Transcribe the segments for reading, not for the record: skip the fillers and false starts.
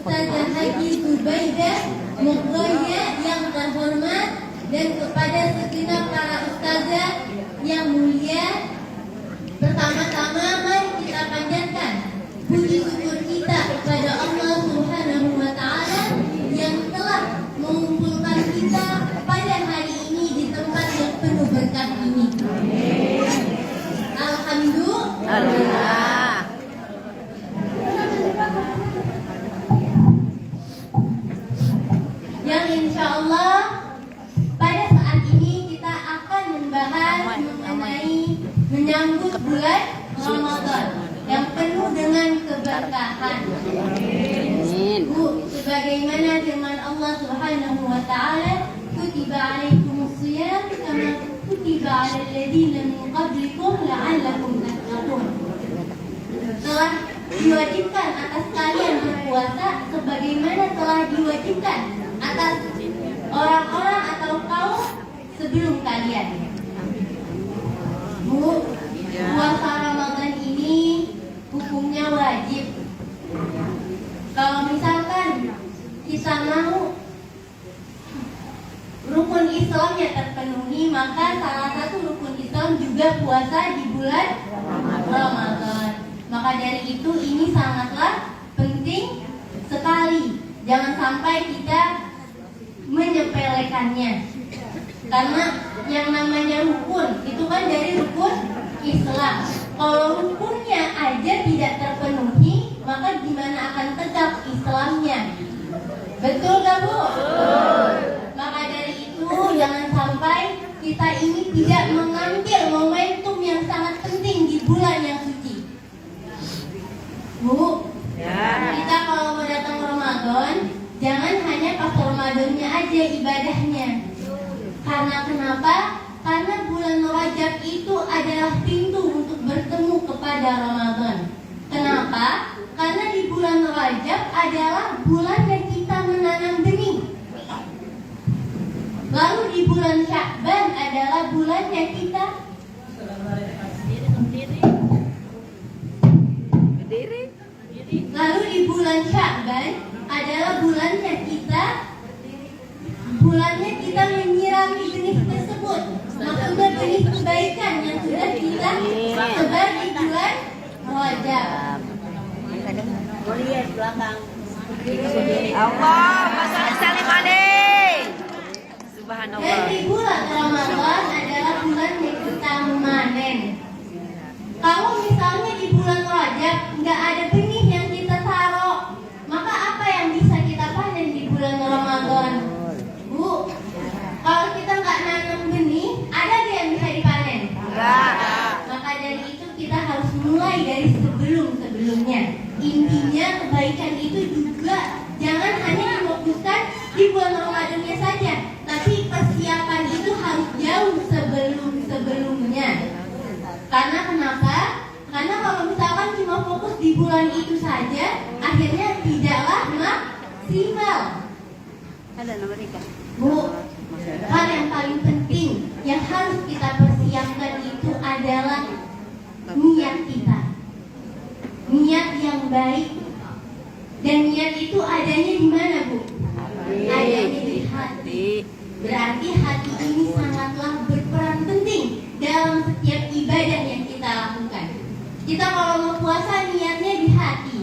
Ustazah Haji Zubaidah Mughroya yang terhormat dan kepada segenap para ustazah yang mulia. Pertama-tama mari kita panjatkan puji syukur kita kepada Allah Subhanahu wa Ta'ala yang telah mengumpulkan kita pada hari ini di tempat yang penuh berkah ini. Alhamdulillah. Yang insya Allah pada saat ini kita akan membahas mengenai menyambut bulan Ramadan yang penuh dengan keberkahan. Bu, sebagaimana firman Allah Subhanahu wa Ta'ala, kutiba alaikumus shiyam kama kutiba alal ladzina min qablikum la'allakum tattaqun. Telah diwajibkan atas kalian berpuasa sebagaimana telah diwajibkan atas orang-orang atau kaum sebelum kalian. Bu, puasa Ramadan ini hukumnya wajib. Kalau misalkan kita mau rukun Islamnya terpenuhi, maka salah satu rukun Islam juga puasa di bulan Ramadan. Maka dari itu ini sangatlah penting sekali. Jangan sampai kita menyepelekannya. Karena yang namanya rukun itu kan dari rukun Islam. Kalau rukunnya aja tidak terpenuhi, maka gimana akan tegak Islamnya? Betul gak Bu? Betul. Maka dari itu jangan sampai kita ini tidak mengambil momentum yang sangat penting di bulan yang suci. Bu, kita kalau mau datang Ramadan, jangan hanya pas Ramadannya aja ibadahnya. Karena kenapa? Karena bulan Rajab itu adalah pintu untuk bertemu kepada Ramadan. Kenapa? Karena di bulan Rajab adalah bulan yang kita menanam benih. Lalu di bulan Sya'ban adalah bulan yang kita Lalu di bulan Sya'ban adalah bulannya kita menyirami benih tersebut. Maksudnya benih kebaikan yang sudah kita sebar di bulan Rajab. Lihat belakang. Allah, masalah salim alaih. Subhanallah. Dan di bulan Ramadan adalah bulan yang kita memanen. Kalau misalnya di bulan Rajab nggak ada benih yang kita taruh, maka apa yang bisa kita panen di bulan Ramadan? Bu, kalau kita nggak nanam benih, ada nggak yang bisa dipanen? Enggak. Maka dari itu kita harus mulai dari sebelumnya. Intinya kebaikan itu juga jangan hanya difokuskan di bulan Ramadannya saja, tapi persiapan itu harus jauh sebelumnya. Karena kenapa? Karena kalau misalkan cuma fokus di bulan itu saja, akhirnya tidaklah maksimal. Ada nomor ikan. Bu, hal yang paling penting yang harus kita persiapkan itu adalah niat kita. Niat yang baik. Dan niat itu adanya di mana, Bu? Adanya di hati. Berarti hati ini sangatlah berperan penting dalam setiap ibadah yang kita lakukan. Kita kalau mau puasa niatnya di hati.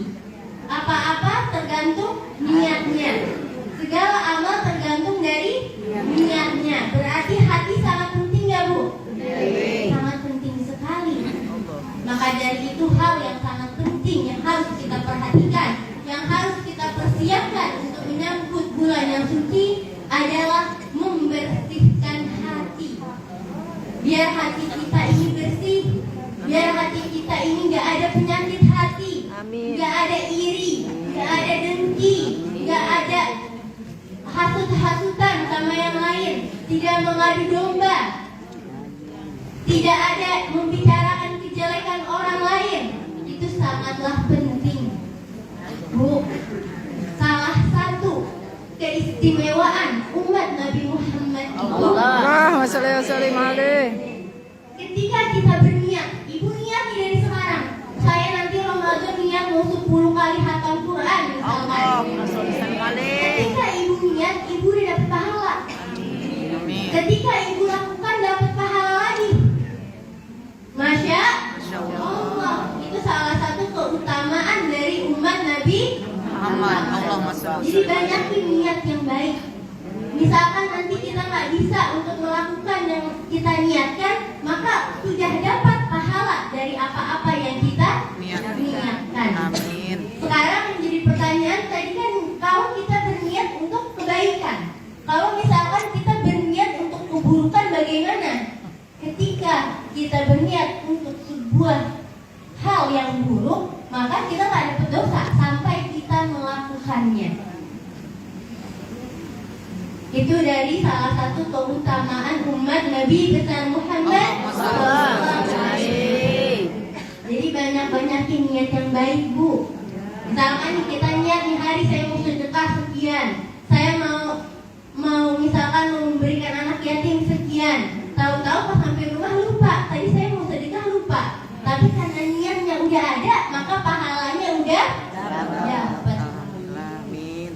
Apa-apa tergantung niatnya. Segala amal tergantung dari niatnya. Berarti hati sangat penting ya Bu? Sangat penting sekali. Maka dari itu hal yang sangat penting yang harus kita perhatikan, yang harus kita persiapkan untuk menyambut bulan yang suci adalah membersihkan hati. Biar hati kita ini bersih, biar hati kita ini gak ada penyakit hati, gak ada iri, gak ada dengki, gak ada hasut-hasutan sama yang lain, tidak mengadu domba, tidak ada membicarakan kejelekan orang lain. Itu sangatlah penting. Bu, salah satu keistimewaan umat Nabi Muhammad ketika kita berniat, ibu niat dari sekarang, saya nanti Ramadan niat mau 10 kali hatam Quran misalkan. sudah dapat pahala dari apa-apa yang kita niatkan. Amin. Sekarang menjadi pertanyaan, tadi kan kalau kita berniat untuk kebaikan, kalau misalkan kita berniat untuk keburukan bagaimana? Ketika kita berniat untuk sebuah hal yang buruk, maka kita tak dapat dosa sampai kita melakukannya. Itu dari salah satu keutamaan umat Nabi besar Muhammad SAW. Jadi banyak-banyakin niat yang baik, Bu. Misalkan kita niat nih hari saya mau sedekah sekian, saya mau misalkan mau memberikan anak yatim sekian. Tahu-tahu pas sampai rumah lupa, tadi saya mau sedekah lupa. Tapi karena niatnya udah ada, maka pahalanya udah dapat. Amin.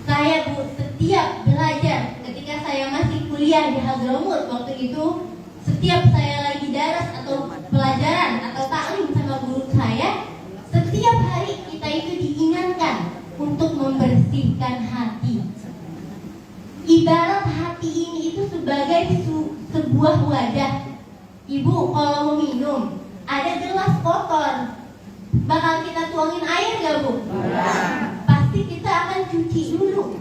Saya, Bu, setiap belajar ketika saya masih kuliah di Hadramut waktu itu, setiap saya lagi daras atau pelajaran atau taklim sama guru saya, setiap hari kita itu diingatkan untuk membersihkan hati. Ibarat hati ini itu sebagai sebuah wadah. Ibu kalau mau minum, ada gelas kotor, bakal kita tuangin air gak, Bu? Pasti kita akan cuci dulu.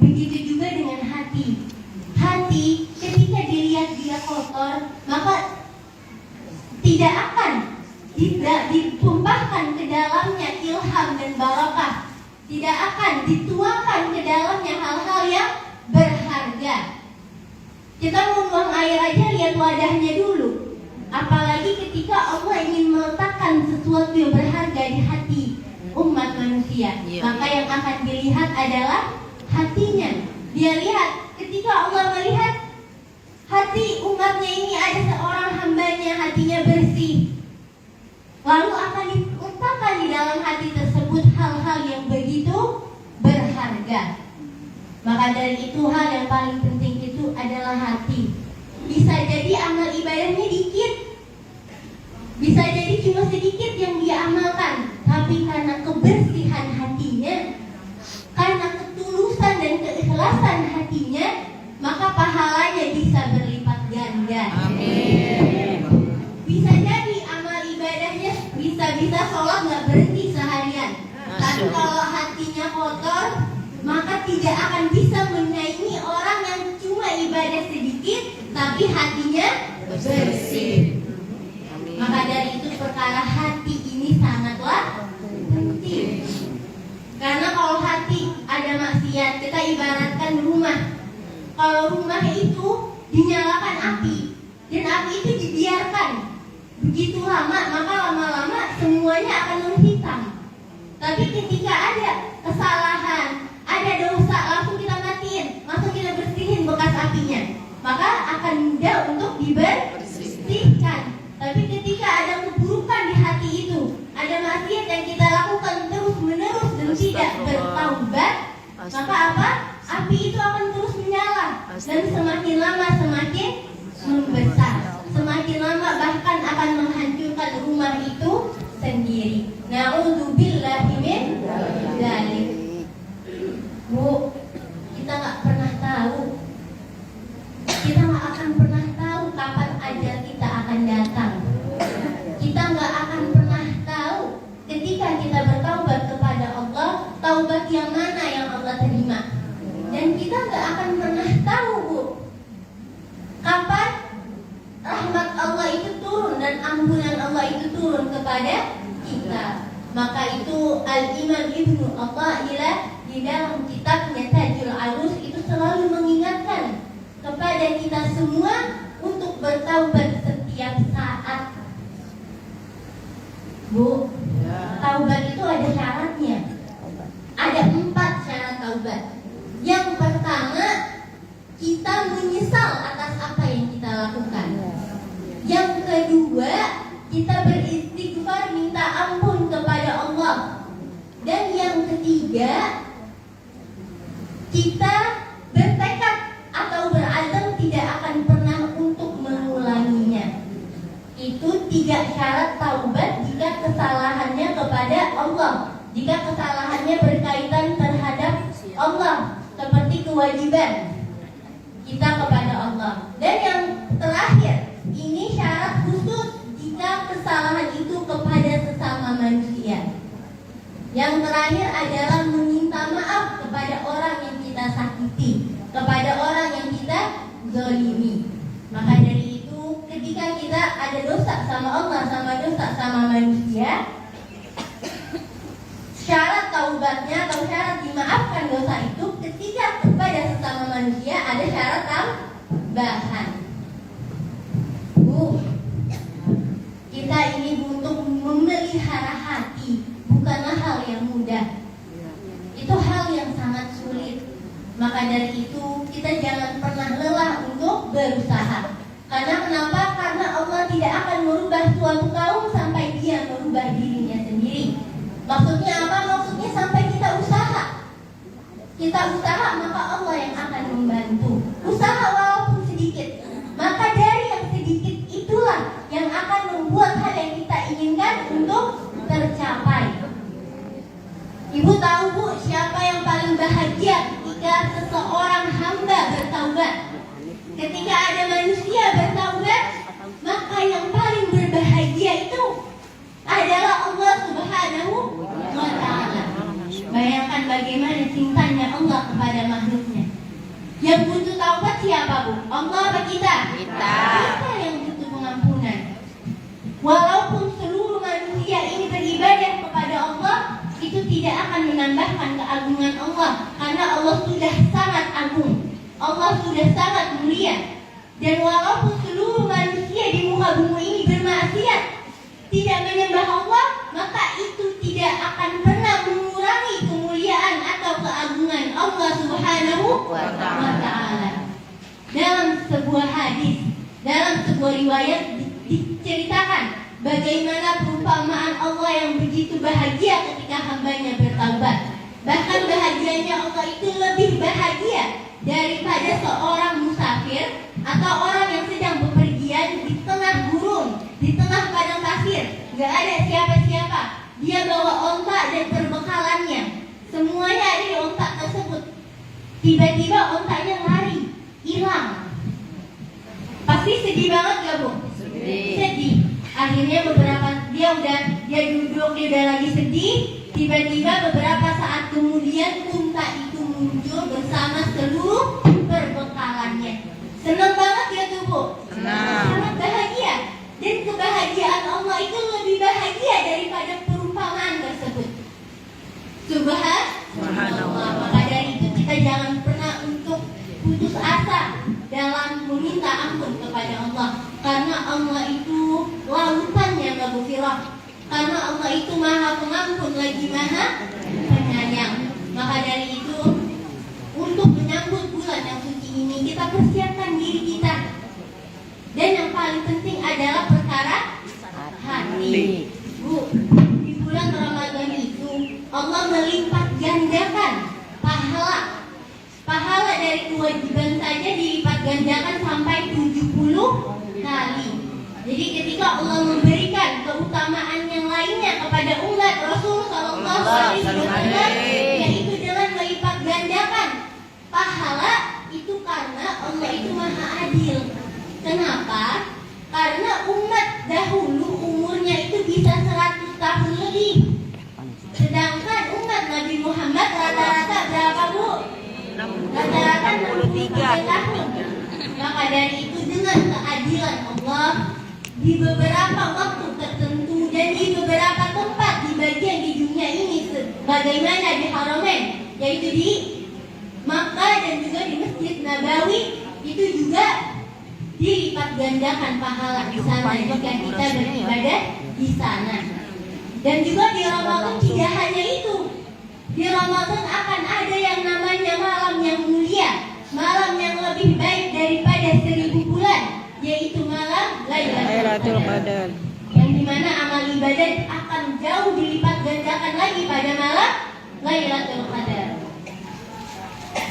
Begitu juga dengan hati. Hati ketika dilihat dia kotor, maka tidak akan ditumpahkan ke dalamnya ilham dan barakah. Tidak akan dituangkan ke dalamnya hal-hal yang berharga. Kita mau buang air aja lihat wadahnya dulu. Apalagi ketika Allah ingin meletakkan sesuatu yang berharga di hati umat manusia, maka yang akan dilihat adalah hatinya. Dia lihat, ketika Allah melihat hati umatnya ini ada seorang hambanya hatinya bersih, lalu akan diletakkan di dalam hati tersebut hal-hal yang begitu berharga. Maka dari itu hal yang paling penting itu adalah hati. Bisa jadi amal ibadahnya dikit, bisa jadi cuma sedikit yang dia amalkan, tapi karena kebersihan hatinya, karena ketulusan dan keikhlasan hatinya, maka pahalanya bisa berlipat ganda. Amin. Bisa jadi amal ibadahnya bisa sholat nggak berhenti seharian, tapi kalau hatinya kotor, maka tidak akan bisa menyaingi orang yang cuma ibadah sedikit tapi hatinya bersih. Maka dari itu perkara hati ini sangatlah penting. Karena kalau hati ada maksiat, kita ibaratkan rumah. Kalau rumah itu dinyalakan api dan api itu dibiarkan begitu lama, maka lama-lama semuanya akan menghitam. Tapi ketika ada kesalahan, ada dosa, langsung kita matiin, langsung kita bersihin bekas apinya, maka akan mudah untuk dibersihkan. Tapi ketika ada keburukan di hati itu, ada maksiat yang kita lakukan terus-menerus dan tidak bertaubat, maka apa? Api itu akan terus menyala dan semakin lama semakin membesar. Semakin lama bahkan akan menghancurkan rumah itu sendiri. Na'udzubillahi min dzalik. Bu, kita nggak pernah tahu. Kita nggak akan pernah tahu kapan ajal kita akan datang. Kita nggak akan pernah tahu ketika kita bertaubat kepada Allah, taubat yang mana yang Allah terima. Dan kita nggak akan pernah tahu, Bu, kapan rahmat Allah itu turun dan ampunan Allah itu turun kepada kita. Maka itu Al-Imam Ibnu Athaillah di dalam kitabnya Tajul Arus itu selalu mengingatkan kepada kita semua untuk bertaubat setiap saat. Bu, taubat itu ada syaratnya. Ada 4 syarat taubat. Yang pertama, kita menyesal atas apa yang kita lakukan. Yang kedua, kita beristighfar minta ampun kepada Allah. Dan yang ketiga, kita bertekad atau berazam tidak akan pernah untuk mengulanginya. Itu 3 syarat taubat jika kesalahannya kepada Allah, jika kesalahannya berkaitan terhadap Allah, seperti kewajiban kita kepada Allah. Dan yang terakhir, Yang terakhir adalah meminta maaf kepada orang yang kita sakiti, kepada orang yang kita zalimi. Maka dari itu, ketika kita ada dosa sama Allah, sama dosa sama manusia, syarat taubatnya atau syarat dimaafkan dosa itu ketika kepada sesama manusia ada syarat tambahan. Bu, kita ini untuk memelihara hati bukanlah hal yang mudah. Itu hal yang sangat sulit. Maka dari itu kita jangan pernah lelah untuk berusaha. Karena kenapa? Karena Allah tidak akan merubah suatu kaum sampai dia merubah dirinya sendiri. Maksudnya apa? Maksudnya sampai kita usaha. Kita usaha, maka Allah yang akan membantu. Usaha walaupun sedikit. Maka dari yang sedikit itulah yang akan membuat hal yang kita inginkan untuk tercapai. Ibu tahu Bu, siapa yang paling bahagia ketika seseorang hamba bertaubat? Ketika ada manusia bertaubat, maka yang paling berbahagia itu adalah Allah Subhanahu wa Ta'ala. Bayangkan bagaimana cintanya Allah kepada makhluknya. Yang butuh taubat siapa Bu? Allah apa kita? Kita yang butuh pengampunan. Walaupun seluruh manusia ini beribadah kepada Allah, itu tidak akan menambahkan keagungan Allah, karena Allah sudah sangat agung, Allah sudah sangat mulia. Dan walaupun seluruh manusia di muka bumi ini bermaksiat, tidak menyembah Allah, maka itu tidak akan pernah mengurangi kemuliaan atau keagungan Allah Subhanahu wa Ta'ala. Dalam sebuah hadis, dalam sebuah riwayat diceritakan bagaimana perumpamaan Allah yang begitu bahagia ketika hambanya bertaubat. Bahkan bahagianya Allah itu lebih bahagia daripada seorang musafir atau orang yang sedang bepergian di tengah gurun, di tengah padang pasir, gak ada siapa-siapa. Dia bawa onta dan perbekalannya, semuanya ada di onta tersebut. Tiba-tiba ontanya lari, hilang. Pasti sedih banget gak Bu? Sedih. Akhirnya dia duduk, dia udah lagi sedih. Tiba-tiba beberapa saat kemudian unta itu muncul bersama seluruh perbekalannya. Senang banget ya tuh Bu? Senang. Sangat bahagia. Dan kebahagiaan Allah itu lebih bahagia daripada perumpamaan tersebut. Subhanallah. Maka dari itu kita jangan pernah untuk putus asa dalam meminta ampun kepada Allah. Karena Allah itu lautan yang maghfirah. Karena Allah itu maha pengampun lagi maha penyayang. Maka dari itu, untuk menyambut bulan yang suci ini, kita persiapkan diri kita. Dan yang paling penting adalah perkara hati. Bu, di bulan Ramadan itu Allah melipat gandakan pahala dari kewajiban saja dilipat gandakan sampai 70 kali. Jadi ketika Allah memberikan keutamaan yang lainnya kepada umat Rasul Sallallahu Alaihi Wasallam, yaitu dengan melipat gandakan pahala, itu karena Allah itu maha adil. Kenapa? Karena umat dahulu umurnya itu bisa 100 tahun lebih, sedangkan umat Nabi Muhammad rata-rata berapa Bu? Rata-rata 63 tahun. Maka dari itu dengan keadilan Allah, di beberapa waktu tertentu dan di beberapa tempat di bagian di dunia ini, bagaimana di Haramain, yaitu di Makkah dan juga di Masjid Nabawi, itu juga dilipat gandakan pahala di sana jika kita beribadah di sana. Dan juga di Ramadan tidak hanya itu. Di Ramadan akan ada yang namanya malam yang mulia, malam yang lebih baik daripada 1000 bulan, yaitu malam Lailatul Qadar, yang dimana amal ibadah akan jauh dilipat gandakan lagi pada malam Lailatul Qadar,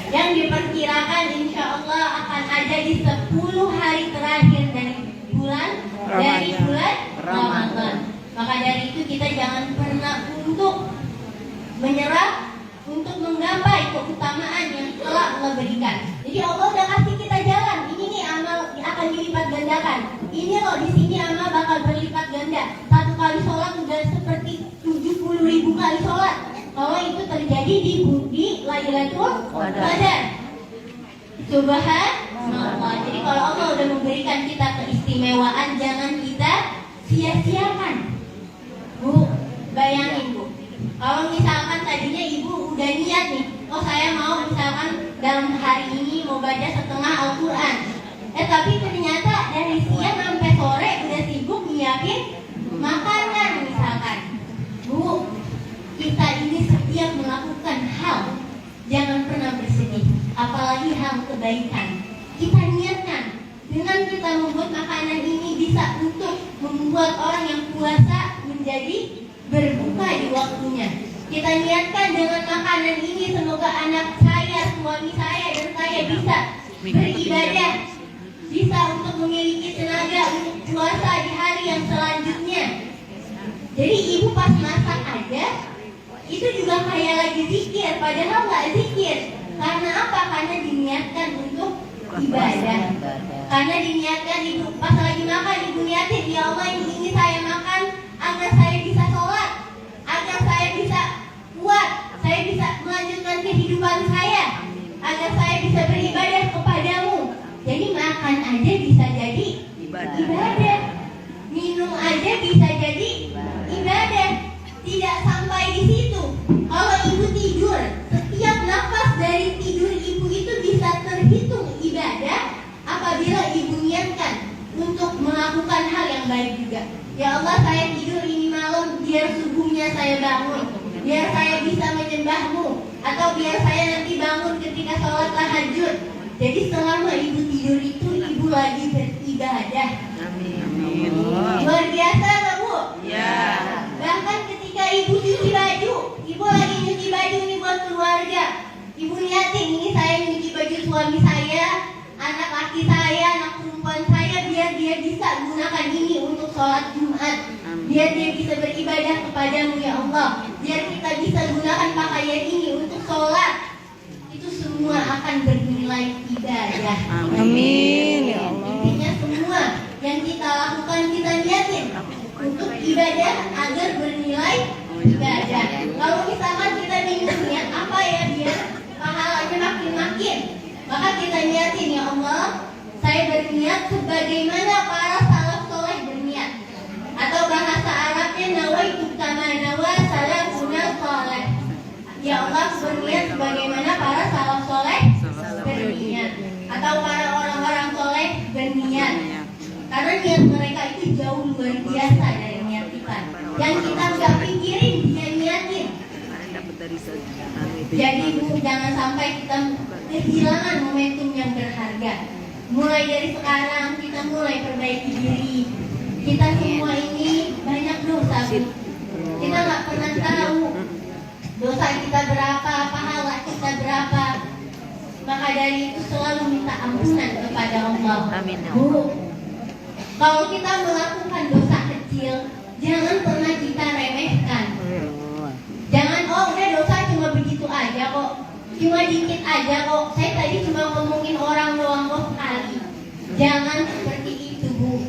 yang diperkirakan insya Allah akan ada di 10 hari terakhir dari bulan Ramadan. Maka dari itu kita jangan pernah untuk menyerah, untuk menggapai keutamaan yang telah Allah berikan. Jadi Allah udah kasih kita jalan. Ini nih amal akan dilipat gandakan. Ini loh di sini amal bakal berlipat ganda. 1 kali sholat udah seperti 70.000 kali sholat. kalau itu terjadi di Lailatul Qadar. Subhanallah. Jadi kalau Allah udah memberikan kita keistimewaan, jangan kita sia-siakan. Bu, bayangin Bu, kalau misalkan tadinya ibu udah niat nih, oh saya mau misalkan dalam hari ini mau baca setengah Al-Quran, tapi ternyata dari siang sampai sore udah sibuk nyiapin makanan misalkan. Bu, kita ini setiap melakukan hal jangan pernah bersedih, apalagi hal kebaikan. Kita niatkan dengan kita membuat makanan ini bisa untuk membuat orang yang puasa menjadi berbuka di waktunya. Kita niatkan dengan makanan ini semoga anak saya, suami saya, dan saya bisa beribadah, bisa untuk memiliki tenaga untuk puasa di hari yang selanjutnya. Jadi ibu pas masak aja itu juga kayak lagi zikir, padahal nggak zikir. Karena apa? Karena diniatkan untuk ibadah. Karena diniatkan ibu pas lagi makan, ibu niatin, ya Allah ini saya makan agar saya bisa sholat, agar saya bisa kuat, saya bisa melanjutkan kehidupan saya, agar saya bisa beribadah kepadamu. Jadi makan aja bisa jadi ibadah, minum aja bisa jadi ibadah. Tidak sampai di situ, kalau ibu tidur, setiap nafas dari tidur ibu itu bisa terhitung ibadah apabila ibu niatkan untuk melakukan hal yang baik juga. Ya Allah, saya tidur ini malam biar subuhnya saya bangun, biar saya bisa menyembahmu, atau biar saya nanti bangun ketika sholat tahajud. Jadi selama ibu tidur itu ibu lagi beribadah. Amin. Luar biasa nggak Bu? Ya. Bahkan ketika ibu cuci baju, ibu lagi nyuci baju ini buat keluarga, ibu niatin ini saya nyuci baju suami saya, anak laki saya, anak perempuan saya, biar dia bisa gunakan ini untuk sholat Jumat, biar dia bisa beribadah kepadamu ya Allah, biar kita bisa gunakan pakaian ini untuk sholat. Itu semua akan bernilai ibadah. Amin. Ya Allah. Intinya semua yang kita lakukan kita niatin untuk ibadah agar bernilai ibadah. Kalau misalkan kita ingin niat apa ya biar pahalanya makin-makin, maka kita niatin, ya Allah, saya berniat sebagaimana para salaf soleh berniat. Atau bahasa Arabnya nawaitu kama nawa salafuna soleh. Ya Allah, berniat sebagaimana para salaf soleh berniat, atau para orang-orang soleh berniat. Karena niat mereka itu jauh luar biasa dari niat kita. Yang kita nggak pikirin dia niatin. Jadi Bu, jangan sampai kita kehilangan momentum yang berharga. Mulai dari sekarang kita mulai perbaiki diri. Kita semua ini banyak dosa Bu. Kita nggak pernah tahu dosa kita berapa, pahala kita berapa. Maka dari itu selalu minta ampunan kepada Allah. Amin. Bu, kalau kita melakukan dosa kecil, jangan pernah kita remehkan. Jangan, oh udah dosa cuma begitu aja kok, cuma dikit aja kok, saya tadi cuma ngomongin orang doang kok sekali. Jangan seperti itu Bu.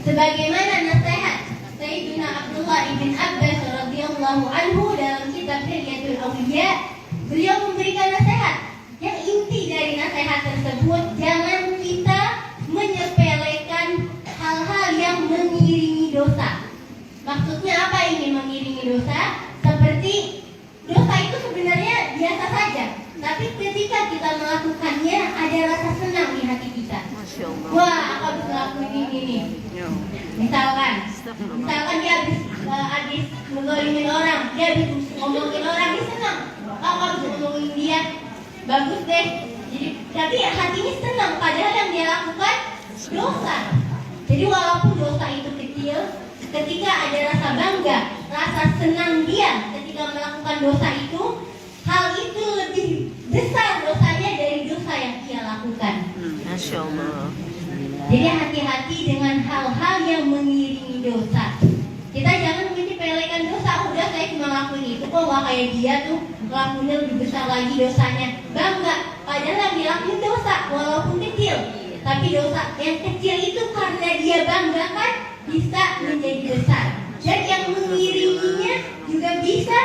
Sebagaimana nasihat Sayyidina Abdullah ibn Abbas radhiyallahu anhu dalam kitab Hilyatul Awliya, beliau memberikan nasihat. Yang inti dari nasihat tersebut, jangan kita menyepelekan hal-hal yang mengiringi dosa. Maksudnya apa ini mengiringi dosa? Seperti dosa itu sebenarnya biasa saja, tapi ketika kita melakukannya ada rasa senang di hati kita. Wah, aku habis ngelakuin ini nih. Misalkan dia habis ngegolimin orang, dia habis ngomongin orang, dia senang. Aku habis ngomongin dia, bagus deh. Jadi, tapi hatinya senang, padahal yang dia lakukan dosa. Jadi walaupun dosa itu kecil, ketika ada rasa bangga, rasa senang dia ketika melakukan dosa itu, hal itu lebih besar dosanya dari dosa yang dia lakukan. Masya Allah. Jadi hati-hati dengan hal-hal yang mengiringi dosa. Kita jangan menyepelekan dosa. Udah saya cuma lakuin itu kok, gak kayak dia tuh lakuinnya lebih besar lagi dosanya. Bangga, padahal yang dilakuin dosa walaupun kecil. Tapi dosa yang kecil itu karena dia banggakan bisa menjadi besar. Dan yang mengiringinya juga bisa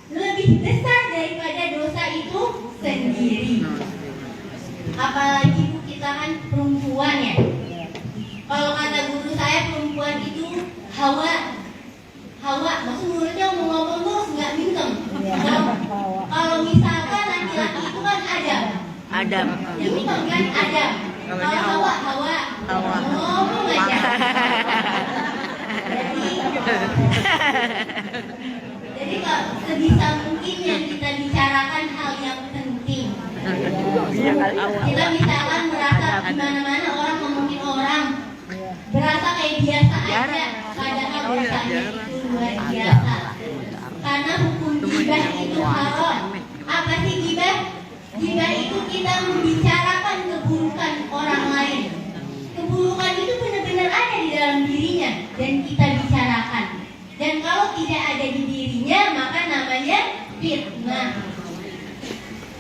lebih besar daripada dosa itu sendiri. Apalagi Bu, kita kan perempuan ya. Kalau kata guru saya, perempuan itu Hawa. Maksud mulutnya mau ngomong terus nggak bintang. Kalau misalkan laki-laki itu kan Adam. Ini kan Adam. Kalau Hawa. Ngomong aja. Jadi kalau sebisa mungkinnya kita bicarakan hal yang penting. Kita misalkan merasa di mana-mana orang ngomongin orang, berasa kayak biasa aja, padahal dosanya itu luar biasa. Karena hukum ghibah itu haram. Apa sih ghibah? Ghibah itu kita membicarakan keburukan orang lain. Keburukan itu benar-benar ada di dalam dirinya dan kita bicarakan. Dan kalau tidak ada di dirinya, maka namanya fitnah.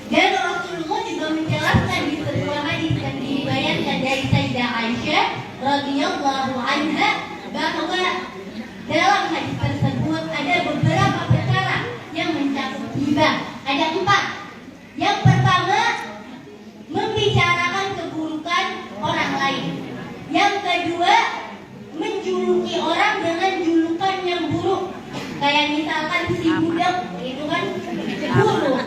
Dan Rasulullah juga menjelaskan di sebuah hadis yang diriwayatkan dari Sayyidah Aisyah radhiyallahu anha bahwa dalam hadis tersebut ada beberapa perkara yang mencakup ghibah. Ada 4. Yang pertama, membicarakan keburukan orang lain. Yang kedua, menjuluki orang dengan julukan yang buruk. Kayak misalkan si budak itu kan buruk.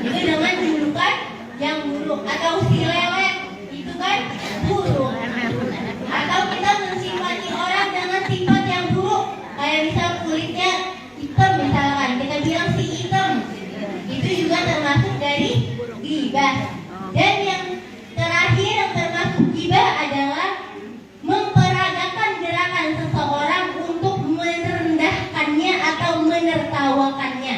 Itu dengan julukan yang buruk. Atau si lelek itu kan buruk. Atau kita mensifati orang dengan sifat yang buruk. Kayak misal kulitnya hitam misalkan, kita bilang si hitam. Itu juga termasuk dari ghibah. Dan yang terakhir yang termasuk ghibah adalah memperagakan gerakan seseorang untuk merendahkannya atau menertawakannya.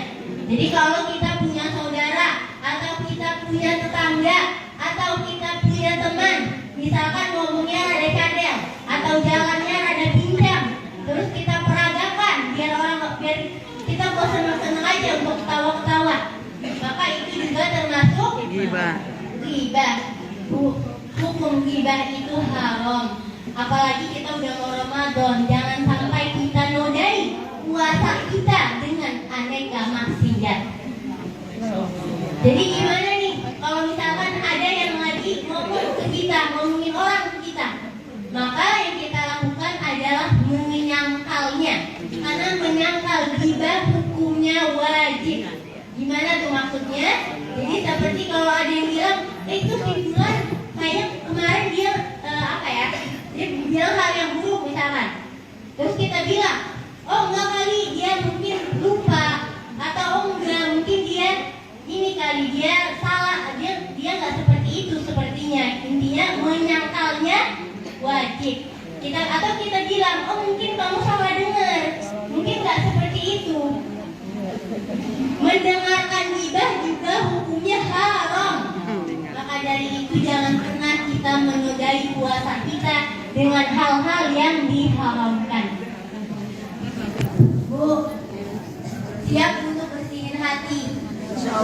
Jadi kalau kita punya saudara atau kita punya tetangga atau kita punya teman, misalkan ngomongnya rada cadel atau jalannya rada pincang, terus kita peragakan biar kita kok senang-senang aja untuk ketawa-ketawa, maka itu juga termasuk ghibah. Hukum ghibah itu haram. Apalagi kita udah mau Ramadan, jangan sampai kita nodai puasa kita dengan aneka maksiat. Jadi gimana nih kalau misalkan ada yang lagi ngomong ke kita, ngomongin orang ke kita, maka yang kita lakukan adalah menyangkalnya. Karena menyangkal ghibah hukumnya wajib. Gimana tuh maksudnya? Jadi seperti kalau ada yang bilang, itu si bulan kayak kemarin dia dia bilang hal yang buruk misalkan. Terus kita bilang, oh enggak kali dia mungkin lupa, atau oh enggak mungkin dia ini kali dia salah, dia nggak seperti itu sepertinya. Intinya menyangkalnya wajib. Atau kita bilang, oh mungkin kamu salah dengar, mungkin nggak seperti itu. Mendengarkan ghibah juga hukumnya haram. Maka dari itu jangan pernah kita menodai puasa kita dengan hal-hal yang diharamkan. Bu, siap untuk bersihin hati?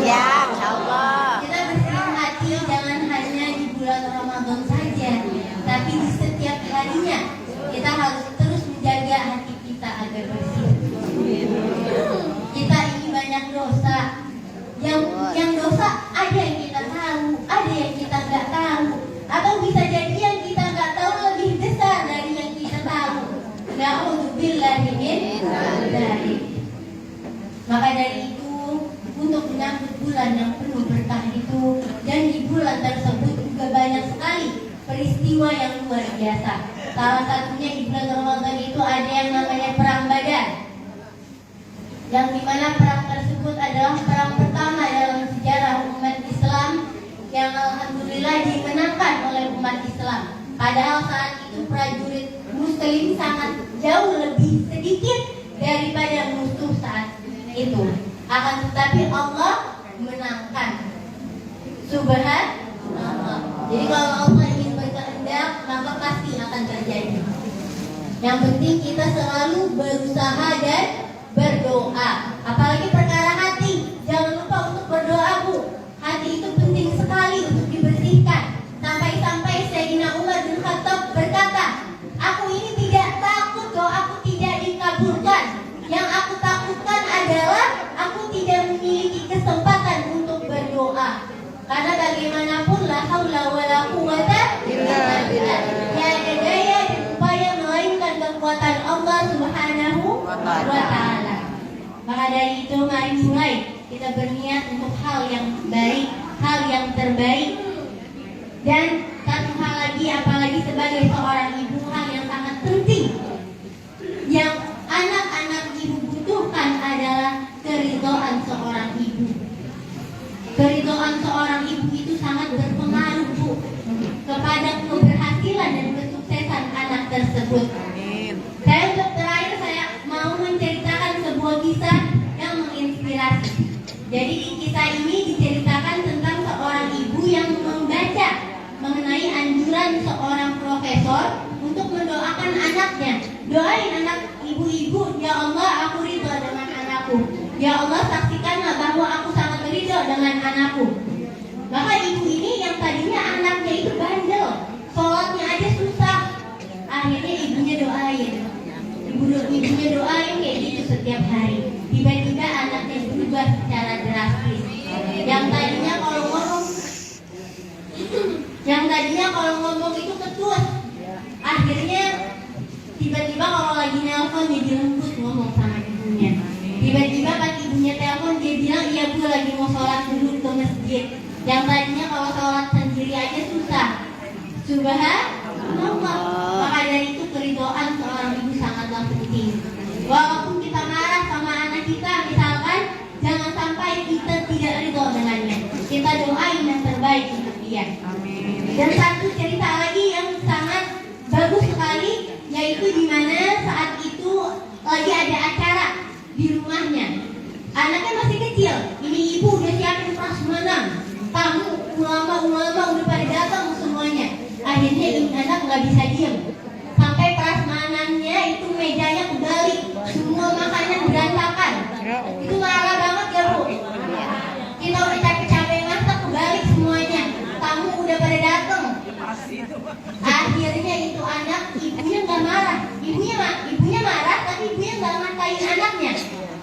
Ya, insyaallah. Kita bersihin hati jangan hanya di bulan Ramadan saja, tapi di setiap harinya kita harus terus menjaga hati kita agar bersih. Kita ini banyak dosa. Yang dosa ada yang kita tahu, ada yang kita nggak tahu, atau bisa jadi yang kita nggak tahu lebih besar dari yang kita tahu. Na'udzubillahi min dzalik. Maka dari itu, untuk menyambut bulan yang penuh berkah itu, dan di bulan tersebut juga banyak sekali peristiwa yang luar biasa. Salah satunya di bulan Ramadan itu ada yang namanya Perang Badar, yang dimana perang tersebut adalah perang pertama dalam sejarah umat Islam yang alhamdulillah dimenangkan oleh umat Islam. Padahal saat itu prajurit Muslim sangat jauh lebih sedikit daripada musuh saat itu. Akan tetapi Allah menangkan. Subhanallah. Jadi kalau Allah ingin berkehendak, maka pasti akan terjadi. Yang penting kita selalu berusaha dan berdoa. Apalagi perkara hati, jangan lupa untuk berdoa, Bu. Hati itu penting sekali untuk dibersihkan. Sampai-sampai Sayyidina Umar bin Khattab berkata, aku ini tidak takut doaku tidak dikabulkan. Yang aku takutkan adalah aku wa ta'ala. Maka dari itu mari mulai kita berniat untuk hal yang baik, hal yang terbaik. Dan satu hal lagi, apalagi sebagai seorang ibu, hal yang sangat penting yang anak-anak ibu butuhkan adalah keridhaan seorang ibu. Keridhaan seorang ibu itu sangat berpengaruh, Bu, kepada keberhasilan dan kesuksesan anak tersebut. Saya untuk terakhir saya mau menceritakan sebuah kisah yang menginspirasi. Jadi di kisah ini diceritakan tentang seorang ibu yang membaca mengenai anjuran seorang profesor untuk mendoakan anaknya. Doain anak ibu-ibu, ya Allah aku ridho dengan anakku. Ya Allah saksikanlah bahwa aku sangat ridho dengan anakku. Maka ibu ini yang tadinya anaknya itu bandel, sholatnya aja susah. Akhirnya ibunya doain. Ibunya doain kayak gitu setiap hari. Tiba-tiba anaknya berubah secara drastis. Yang tadinya kalau ngomong itu ketus. Akhirnya tiba-tiba kalau lagi nelpon jadi lembut ngomong sama ibunya. Tiba-tiba pas ibunya telepon dia bilang, iya Bu lagi mau sholat dulu ke masjid. Yang tadinya kalau sholat sendiri aja susah. Subhanallah. Maka dari itu keridhaan seorang ibu sangatlah penting. Walaupun kita marah sama anak kita misalkan, jangan sampai kita tidak ridho dengannya. Kita doain yang terbaik untuk dia. Dan satu cerita lagi yang sangat bagus sekali, yaitu di mana saat itu lagi ada acara di rumahnya. Anaknya masih kecil. Ini ibu udah siapin prasmanan, tamu, ulama udah pada datang semuanya. Akhirnya ini anak nggak bisa diam. Sampai prasmanannya itu mejanya kebalik, semua makanan berantakan. Itu marah banget ya Bu. Kita udah capek-capek masak kebalik semuanya. Tamu udah pada datang. Akhirnya itu anak, ibunya nggak marah. Ibunya marah, tapi ibunya nggak ngatain anaknya.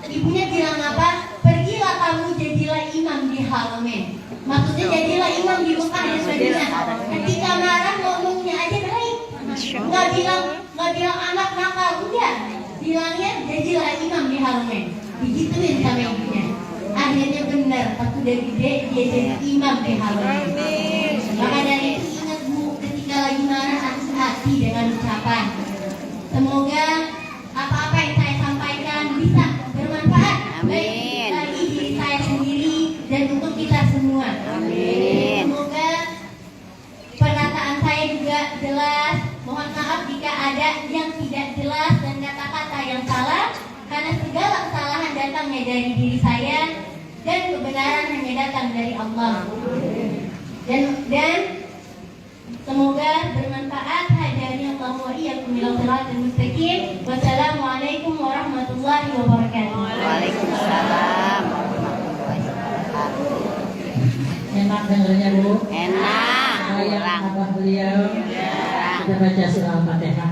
Ibunya bilang apa? Pergilah kamu jadilah imam di Haramain. Maksudnya jadilah imam di Mekah dan Madinah. Ketika marah ngomongnya aja baik. Nggak bilang anak nakal, enggak. Bilangnya jadilah imam di Haramain. Digituin sama ibunya. Akhirnya benar, pas udah gede dia jadi imam di Haramain. Maka dari itu ingat Bu, ketika lagi marah hati-hati dengan ucapan. Semoga apa-apa yang saya sampaikan bisa bermanfaat baik bagi diri saya sendiri dan untuk kita semua. Semoga perkataan saya juga jelas. Mohon maaf jika ada yang tidak jelas dan kata-kata yang salah, karena segala kesalahan datangnya dari diri saya dan kebenaran hanya datang dari Allah. Dan semoga bermanfaat. Hadirnya Allah wa iyyakum ila shiratal mustaqim. Wassalamualaikum warahmatullahi wabarakatuh. Waalaikumsalam. Enak dengarnya Bu. Enak. Yang abah beliau kita baca surah Al-Fatihah.